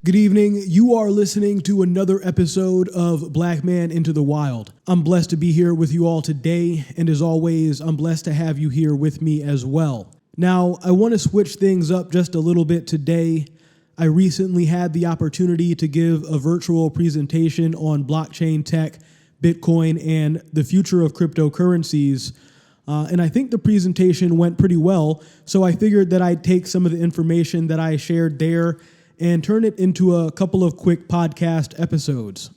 Good evening. You are listening to another episode of Black Man Into the Wild. I'm blessed to be here with you all today, and as always, I'm blessed to have you here with me as well. Now, I want to switch things up just a little bit today. I recently had the opportunity to give a virtual presentation on blockchain tech, Bitcoin, and the future of cryptocurrencies. And I think the presentation went pretty well, so I figured that I'd take some of the information that I shared there and turn it into a couple of quick podcast episodes.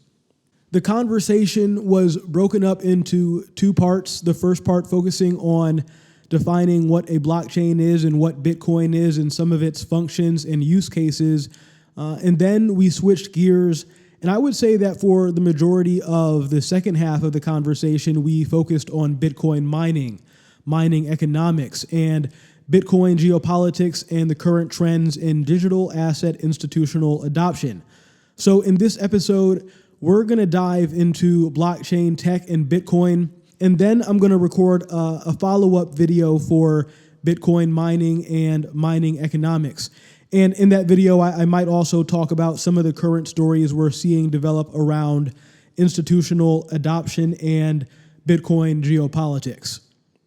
The conversation was broken up into two parts. The first part focusing on defining what a blockchain is and what Bitcoin is and some of its functions and use cases. And then we switched gears. And I would say that for the majority of the second half of the conversation, we focused on Bitcoin mining economics, and Bitcoin geopolitics and the current trends in digital asset institutional adoption. So in this episode, we're going to dive into blockchain tech and Bitcoin, and then I'm going to record a follow-up video for Bitcoin mining and mining economics. And in that video, I might also talk about some of the current stories we're seeing develop around institutional adoption and Bitcoin geopolitics.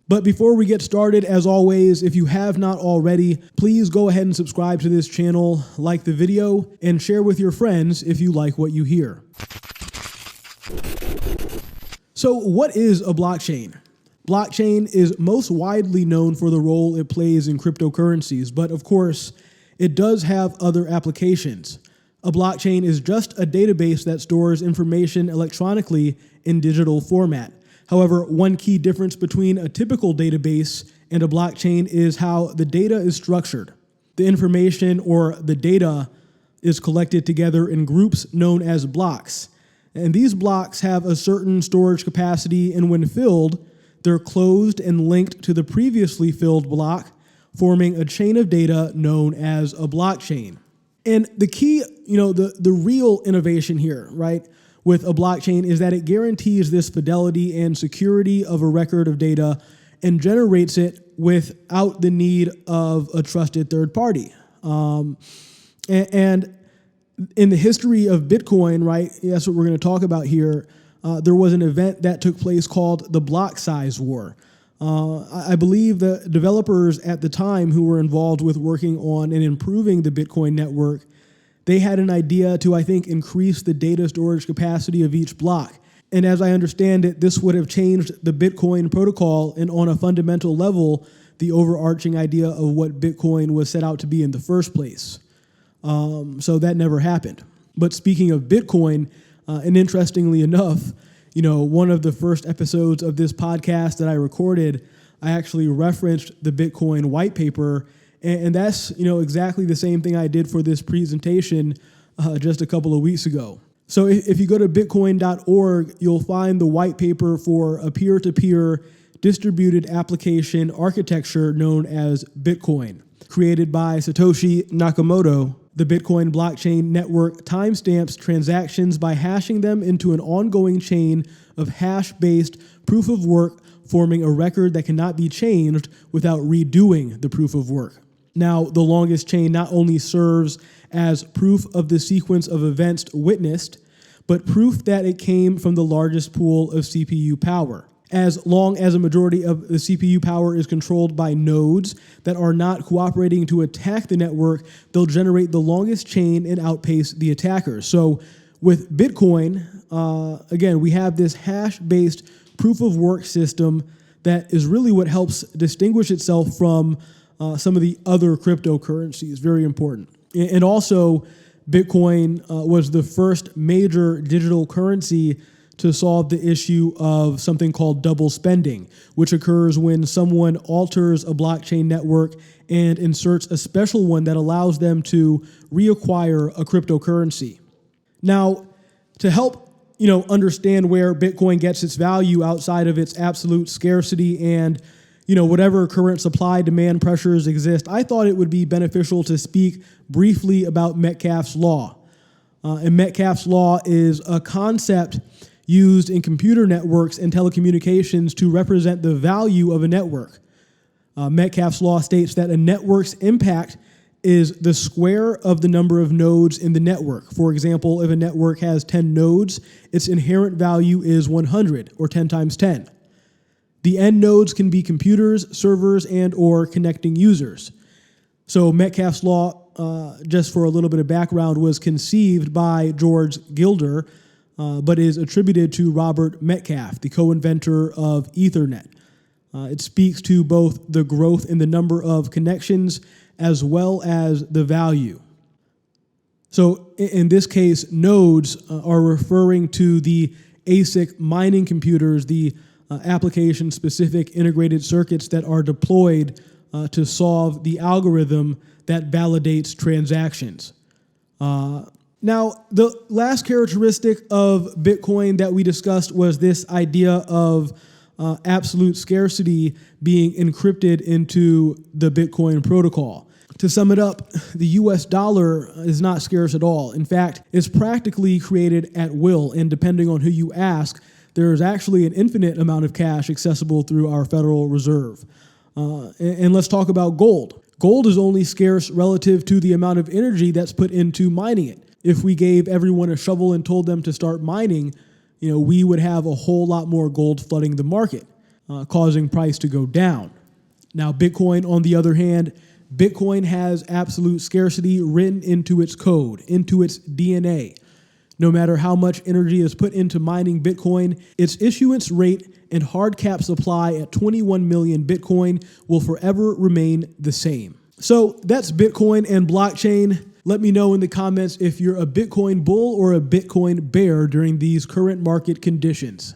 But before we get started, as always, if you have not already, please go ahead and subscribe to this channel, like the video, and share with your friends if you like what you hear. So what is a blockchain? Blockchain is most widely known for the role it plays in cryptocurrencies, but of course, it does have other applications. A blockchain is just a database that stores information electronically in digital format. However, one key difference between a typical database and a blockchain is how the data is structured. The information or the data is collected together in groups known as blocks. And these blocks have a certain storage capacity, and when filled, they're closed and linked to the previously filled block, forming a chain of data known as a blockchain. And the key, the real innovation here, right, with a blockchain is that it guarantees this fidelity and security of a record of data and generates it without the need of a trusted third party. And in the history of Bitcoin, right, that's what we're going to talk about here, there was an event that took place called the block size war. I believe the developers at the time who were involved with working on and improving the Bitcoin network, they had an idea to, I think, increase the data storage capacity of each block. And as I understand it, this would have changed the Bitcoin protocol and on a fundamental level, the overarching idea of what Bitcoin was set out to be in the first place. So that never happened. But speaking of Bitcoin, and interestingly enough, one of the first episodes of this podcast that I recorded, I actually referenced the Bitcoin white paper, and that's exactly the same thing I did for this presentation just a couple of weeks ago. So if you go to bitcoin.org, you'll find the white paper for a peer-to-peer distributed application architecture known as Bitcoin, created by Satoshi Nakamoto. The Bitcoin blockchain network timestamps transactions by hashing them into an ongoing chain of hash-based proof of work, forming a record that cannot be changed without redoing the proof of work. Now, the longest chain not only serves as proof of the sequence of events witnessed, but proof that it came from the largest pool of CPU power. As long as a majority of the CPU power is controlled by nodes that are not cooperating to attack the network, they'll generate the longest chain and outpace the attackers. So with Bitcoin, again, we have this hash-based proof of work system that is really what helps distinguish itself from some of the other cryptocurrencies. Very important. And also, Bitcoin was the first major digital currency to solve the issue of something called double spending, which occurs when someone alters a blockchain network and inserts a special one that allows them to reacquire a cryptocurrency. Now, to help understand where Bitcoin gets its value outside of its absolute scarcity and whatever current supply-demand pressures exist, I thought it would be beneficial to speak briefly about Metcalfes Law. And Metcalfes Law is a concept used in computer networks and telecommunications to represent the value of a network. Metcalfes Law states that a network's impact is the square of the number of nodes in the network. For example, if a network has 10 nodes, its inherent value is 100, or 10 times 10. The end nodes can be computers, servers, and or connecting users. So Metcalfes Law, just for a little bit of background, was conceived by George Gilder, but is attributed to Robert Metcalfe, the co-inventor of Ethernet. It speaks to both the growth in the number of connections as well as the value. So in this case, nodes are referring to the ASIC mining computers, the application-specific integrated circuits that are deployed to solve the algorithm that validates transactions. Now, the last characteristic of Bitcoin that we discussed was this idea of absolute scarcity being encrypted into the Bitcoin protocol. To sum it up, the US dollar is not scarce at all. In fact, it's practically created at will, and depending on who you ask, there is actually an infinite amount of cash accessible through our Federal Reserve. And let's talk about gold. Gold is only scarce relative to the amount of energy that's put into mining it. If we gave everyone a shovel and told them to start mining, we would have a whole lot more gold flooding the market, causing price to go down. Now, Bitcoin, on the other hand, Bitcoin has absolute scarcity written into its code, into its DNA. No matter how much energy is put into mining Bitcoin, its issuance rate and hard cap supply at 21 million Bitcoin will forever remain the same. So that's Bitcoin and blockchain. Let me know in the comments if you're a Bitcoin bull or a Bitcoin bear during these current market conditions.